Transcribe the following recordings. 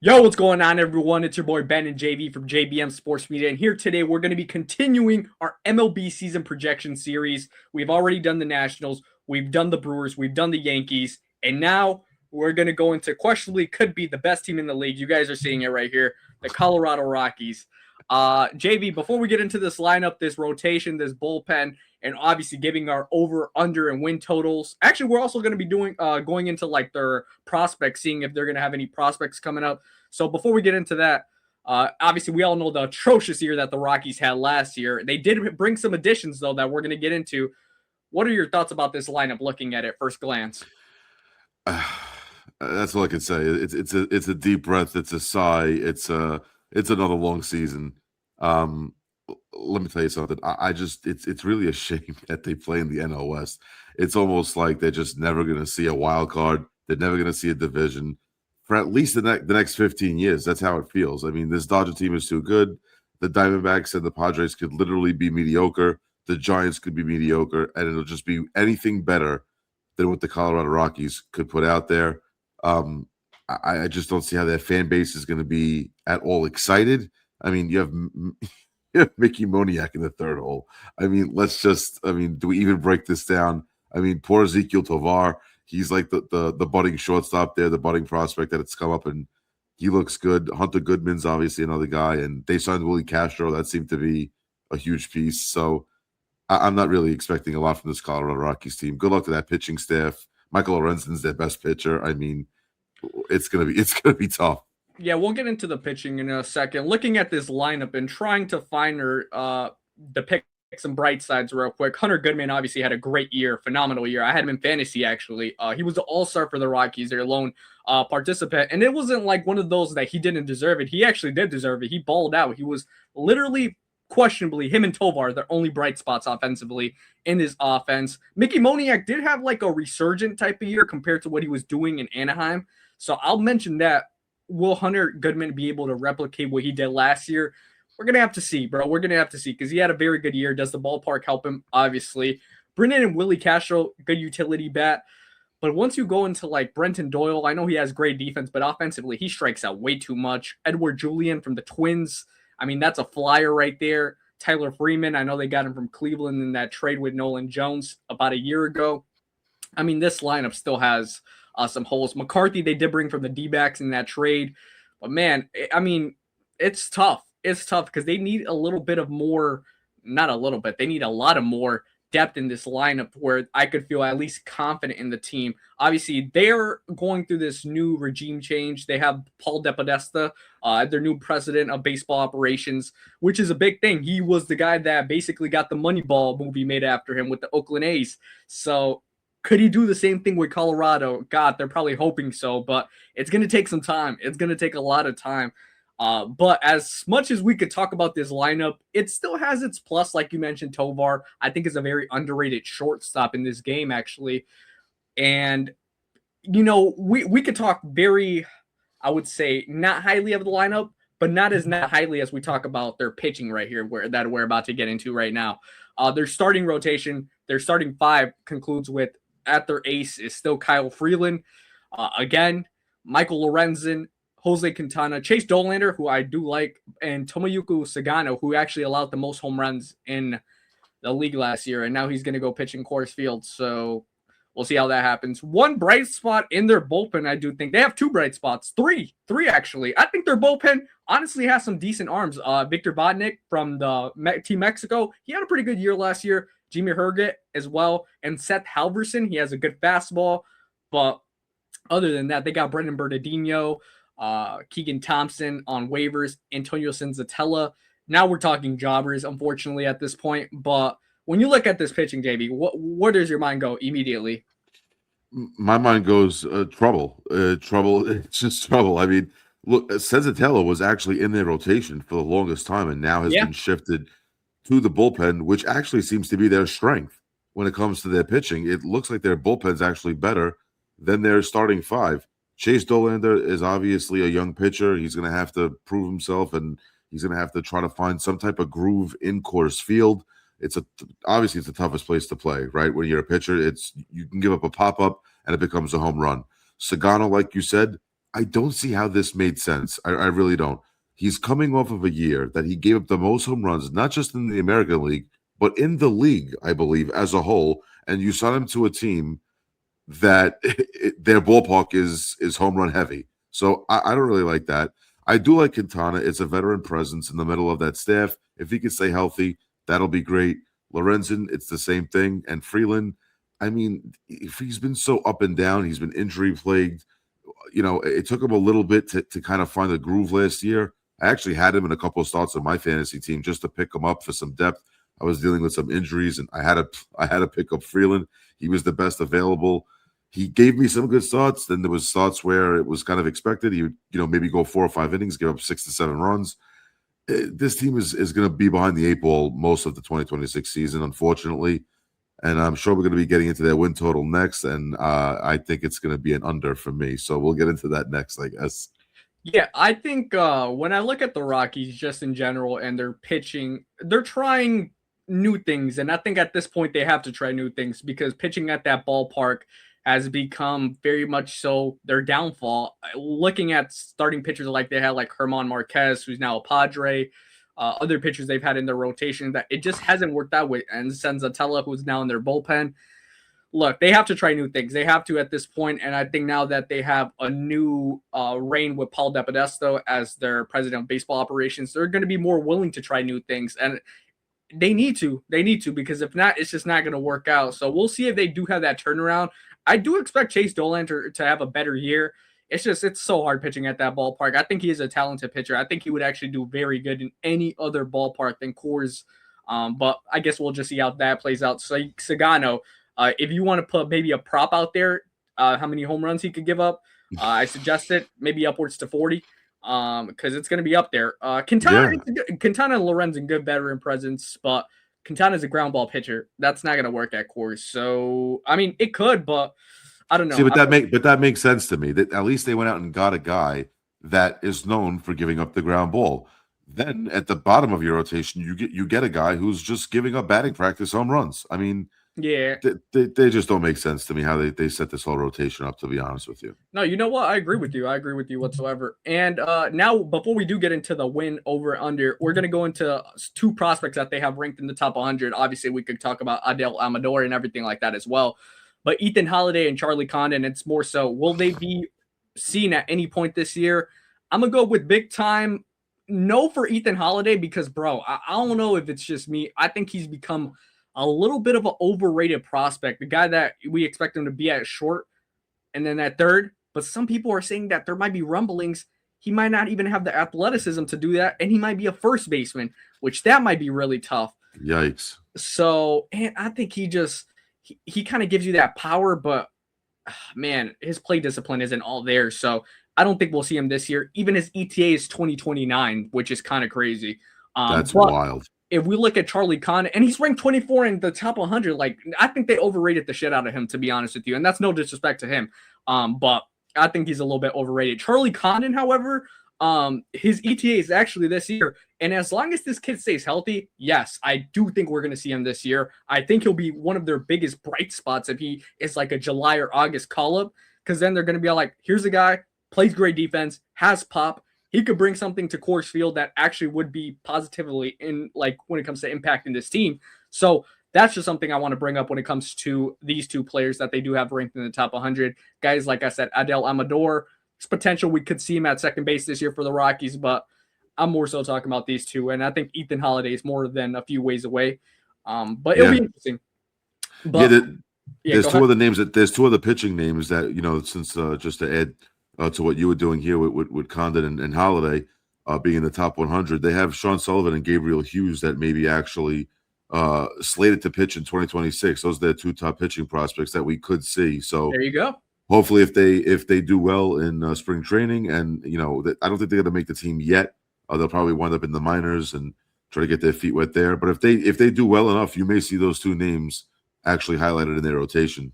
Yo, what's going on, everyone? It's your boy Ben and JV from JBM Sports Media, and here today we're going to be continuing our MLB season projection series. We've already done the Nationals, we've done the Brewers, we've done the Yankees, and now we're going to go into questionably could be the best team in the league. You guys are seeing it right here, the Colorado Rockies. JV, before we get into this lineup, this rotation, this bullpen, and obviously giving our over, under, and win totals. Actually, we're also going to be doing going into like their prospects, seeing if they're going to have any prospects coming up. So before we get into that, obviously we all know the atrocious year that the Rockies had last year. They did bring some additions though that we're going to get into. What are your thoughts about this lineup? Looking at it first glance. That's all I can say. It's a deep breath. It's a sigh. It's another long season. Let me tell you something. I just it's really a shame that they play in the NL West. It's almost like they're just never going to see a wild card. They're never going to see a division for at least the next 15 years. That's how it feels. I mean, this Dodger team is too good. The Diamondbacks and the Padres could literally be mediocre. The Giants could be mediocre, and it'll just be anything better than what the Colorado Rockies could put out there. I just don't see how that fan base is going to be at all excited. I mean, you have Mickey Moniak in the third hole. I mean, do we even break this down? I mean, poor Ezekiel Tovar. He's like the budding shortstop there, the budding prospect that it's come up, and he looks good. Hunter Goodman's obviously another guy, and they signed Willie Castro. That seemed to be a huge piece. So I'm not really expecting a lot from this Colorado Rockies team. Good luck to that pitching staff. Michael Lorenzen's their best pitcher. I mean, it's gonna be tough. Yeah, we'll get into the pitching in a second. Looking at this lineup and trying to find the pick some bright sides real quick. Hunter Goodman obviously had a great year, phenomenal year. I had him in fantasy actually. He was the all-star for the Rockies, their lone participant, and it wasn't like one of those that he didn't deserve it. He actually did deserve it. He balled out. He was literally questionably him and Tovar, their only bright spots offensively in this offense. Mickey Moniak did have like a resurgent type of year compared to what he was doing in Anaheim. So I'll mention that. Will Hunter Goodman be able to replicate what he did last year? We're going to have to see, bro. We're going to have to see because he had a very good year. Does the ballpark help him? Obviously. Brennan and Willie Castro, good utility bat. But once you go into like Brenton Doyle, I know he has great defense, but offensively, he strikes out way too much. Edward Julian from the Twins. I mean, that's a flyer right there. Tyler Freeman, I know they got him from Cleveland in that trade with Nolan Jones about a year ago. I mean, this lineup still has some holes. McCarthy, they did bring from the D-backs in that trade. But, man, I mean, it's tough. It's tough because they need a little bit of more, not a little bit, they need a lot of more depth in this lineup where I could feel at least confident in the team. Obviously, they're going through this new regime change. They have Paul DePodesta, their new president of baseball operations, which is a big thing. He was the guy that basically got the Moneyball movie made after him with the Oakland A's. So could he do the same thing with Colorado? God, they're probably hoping so, but it's going to take some time. It's going to take a lot of time. But as much as we could talk about this lineup, it still has its plus, like you mentioned, Tovar. I think is a very underrated shortstop in this game, actually. And, you know, we could talk very, I would say, not highly of the lineup, but not highly as we talk about their pitching right here, that we're about to get into right now. Their starting rotation, their starting five concludes with, at their ace is still Kyle Freeland. Again, Michael Lorenzen, Jose Quintana, Chase Dollander, who I do like, and Tomoyuki Sagano, who actually allowed the most home runs in the league last year, and now he's going to go pitch in Coors Field. So we'll see how that happens. One bright spot in their bullpen, I do think. They have two bright spots. Three actually. I think their bullpen honestly has some decent arms. Victor Bodnik from the Team Mexico, he had a pretty good year last year. Jimmy Herget as well. And Seth Halverson, he has a good fastball. But other than that, they got Brendan Bernardino, Keegan Thompson on waivers, Antonio Senzatella. Now we're talking jobbers, unfortunately, at this point. But when you look at this pitching, JB, where does your mind go immediately? My mind goes trouble. Trouble. It's just trouble. I mean, look, Senzatella was actually in their rotation for the longest time and now has been shifted to the bullpen, which actually seems to be their strength when it comes to their pitching. It looks like their bullpen's actually better than their starting five. Chase Dollander is obviously a young pitcher. He's going to have to prove himself, and he's going to have to try to find some type of groove in Coors Field. Obviously it's the toughest place to play, right? When you're a pitcher, you can give up a pop-up and it becomes a home run. Sagano, like you said, I don't see how this made sense. I really don't. He's coming off of a year that he gave up the most home runs, not just in the American League, but in the league, I believe, as a whole. And you sign him to a team that their ballpark is home run heavy. So I don't really like that. I do like Quintana. It's a veteran presence in the middle of that staff. If he can stay healthy, that'll be great. Lorenzen, it's the same thing. And Freeland, I mean, if he's been so up and down, he's been injury plagued. It took him a little bit to kind of find the groove last year. I actually had him in a couple of starts on my fantasy team just to pick him up for some depth. I was dealing with some injuries, and I had to pick up Freeland. He was the best available. He gave me some good starts. Then there was starts where it was kind of expected. He would, maybe go 4 or 5 innings, give up 6 to 7 runs. This team is going to be behind the eight ball most of the 2026 season, unfortunately. And I'm sure we're going to be getting into their win total next. And I think it's going to be an under for me. So we'll get into that next, I guess. Yeah, I think when I look at the Rockies just in general and their pitching, they're trying new things. And I think at this point they have to try new things because pitching at that ballpark has become very much so their downfall. Looking at starting pitchers like they had, like Herman Marquez, who's now a Padre, other pitchers they've had in their rotation, that it just hasn't worked out with. And Senzatella, who's now in their bullpen. Look, they have to try new things. They have to at this point, and I think now that they have a new reign with Paul DePodesta as their president of baseball operations, they're going to be more willing to try new things, and they need to. They need to because if not, it's just not going to work out. So we'll see if they do have that turnaround. I do expect Chase Dolan to have a better year. It's so hard pitching at that ballpark. I think he is a talented pitcher. I think he would actually do very good in any other ballpark than Coors. But I guess we'll just see how that plays out. So Sagano, if you want to put maybe a prop out there, how many home runs he could give up, I suggest it maybe upwards to 40 because it's going to be up there. Quintana and Lorenzen, good veteran presence, but Quintana's a ground ball pitcher. That's not going to work at Coors. So, I mean, it could, but I don't See, know. that makes sense to me. That at least they went out and got a guy that is known for giving up the ground ball. Then at the bottom of your rotation, you get a guy who's just giving up batting practice home runs. I mean, Yeah. they just don't make sense to me how they set this whole rotation up, to be honest with you. No, you know what? I agree with you. I agree with you whatsoever. And now, before we do get into the win over under, we're going to go into two prospects that they have ranked in the top 100. Obviously, we could talk about Adel Amador and everything like that as well. But Ethan Holiday and Charlie Condon, it's more so, will they be seen at any point this year? I'm going to go with big time no for Ethan Holiday because, bro, I don't know if it's just me. I think he's become a little bit of an overrated prospect. The guy that we expect him to be at short and then at third. But some people are saying that there might be rumblings. He might not even have the athleticism to do that. And he might be a first baseman, which that might be really tough. Yikes. So, and I think he kind of gives you that power, but man, his play discipline isn't all there. So I don't think we'll see him this year. Even his ETA is 2029, which is kind of crazy. That's wild. If we look at Charlie Condon, and he's ranked 24 in the top 100, like I think they overrated the shit out of him, to be honest with you. And that's no disrespect to him. But I think he's a little bit overrated. Charlie Condon, however, his ETA is actually this year. And as long as this kid stays healthy, yes, I do think we're going to see him this year. I think he'll be one of their biggest bright spots if he is like a July or August call-up, because then they're going to be like, here's a guy, plays great defense, has pop. He could bring something to Coors Field that actually would be positively in, like, when it comes to impacting this team. So that's just something I want to bring up when it comes to these two players that they do have ranked in the top 100. Guys, like I said, Adel Amador, it's potential we could see him at second base this year for the Rockies, but I'm more so talking about these two. And I think Ethan Holiday is more than a few ways away. But it'll be interesting. But, there's two other names there's two other pitching names that, since just to add to what you were doing here with Condon and Holiday being in the top 100, they have Sean Sullivan and Gabriel Hughes that may be actually slated to pitch in 2026. Those are the two top pitching prospects that we could see. So there you go. Hopefully, if they do well in spring training, and I don't think they're going to make the team yet. They'll probably wind up in the minors and try to get their feet wet there. But if they do well enough, you may see those two names actually highlighted in their rotation.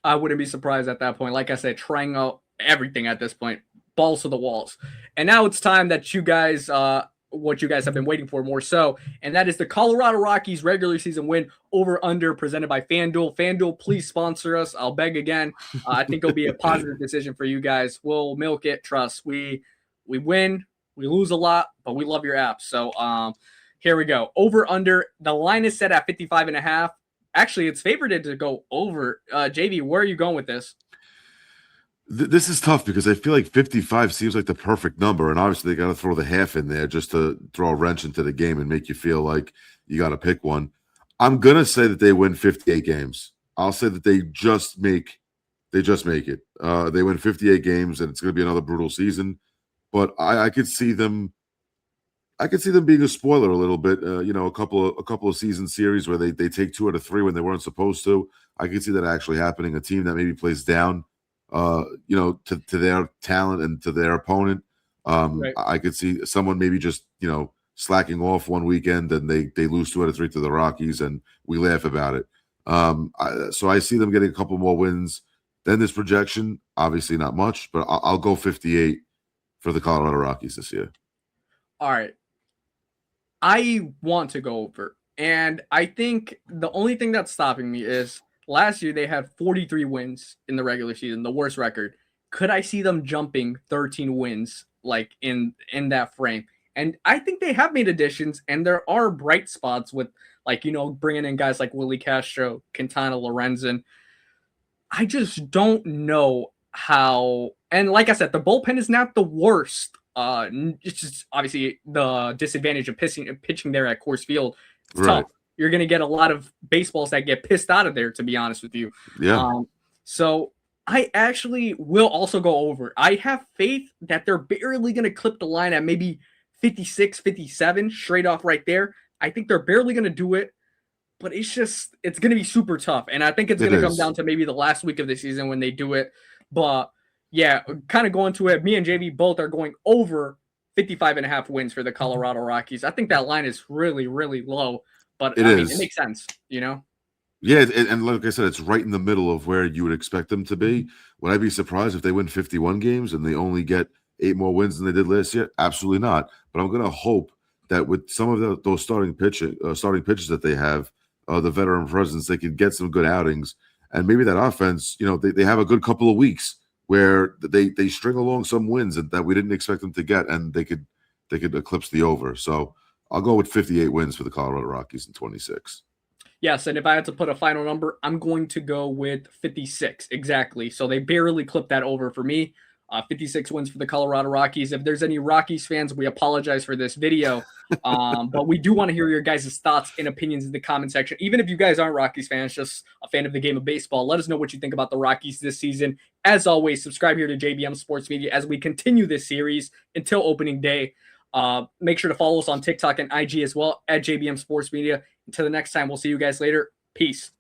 I wouldn't be surprised at that point. Like I said, trying out everything at this point, balls to the walls. And now it's time that you guys what you guys have been waiting for more so, and that is the Colorado Rockies regular season win over under presented by FanDuel. FanDuel, please sponsor us. I'll beg again. I think it'll be a positive decision for you guys. We'll milk it. Trust. We win. We lose a lot, but we love your app. So here we go. Over under. The line is set at 55.5. Actually, it's favored to go over. JV, where are you going with this? This is tough because I feel like 55 seems like the perfect number, and obviously they got to throw the half in there just to throw a wrench into the game and make you feel like you got to pick one. I'm gonna say that they win 58 games. I'll say that they just make it. They win 58 games, and it's gonna be another brutal season. But I could see them. I could see them being a spoiler a little bit. A couple of season series where they take 2 out of 3 when they weren't supposed to. I could see that actually happening. A team that maybe plays down, to their talent and to their opponent. Right. I could see someone maybe just slacking off one weekend and they lose 2 out of 3 to the Rockies and we laugh about it. So I see them getting a couple more wins than this projection. Obviously not much, but I'll go 58 for the Colorado Rockies this year. All right. I want to go over. And I think the only thing that's stopping me is last year they had 43 wins in the regular season, the worst record. Could I see them jumping 13 wins like in that frame? And I think they have made additions, and there are bright spots with bringing in guys like Willie Castro, Quintana, Lorenzen. I just don't know how. And like I said, the bullpen is not the worst. It's just obviously the disadvantage of pitching there at Coors Field. It's Right. tough. You're going to get a lot of baseballs that get pissed out of there, to be honest with you. Yeah. So I actually will also go over. I have faith that they're barely going to clip the line at maybe 56, 57, straight off right there. I think they're barely going to do it, but it's going to be super tough. And I think it's going to come down to maybe the last week of the season when they do it. But yeah, kind of going to it. Me and JV both are going over 55.5 wins for the Colorado Rockies. I think that line is really, really low, but it makes sense, Yeah, and like I said, it's right in the middle of where you would expect them to be. Would I be surprised if they win 51 games and they only get 8 more wins than they did last year? Absolutely not. But I'm going to hope that with some of those starting pitches that they have, the veteran presence, they could get some good outings, and maybe that offense, they have a good couple of weeks where they string along some wins that we didn't expect them to get, and they could eclipse the over. So I'll go with 58 wins for the Colorado Rockies in 26. Yes, and if I had to put a final number, I'm going to go with 56 exactly. So they barely clipped that over for me. 56 wins for the Colorado Rockies. If there's any Rockies fans, we apologize for this video, but we do want to hear your guys' thoughts and opinions in the comment section. Even if you guys aren't Rockies fans, just a fan of the game of baseball, let us know what you think about the Rockies this season. As always, subscribe here to JBM Sports Media as we continue this series until opening day. Make sure to follow us on TikTok and IG as well at JBM Sports Media. Until the next time, we'll see you guys later. Peace.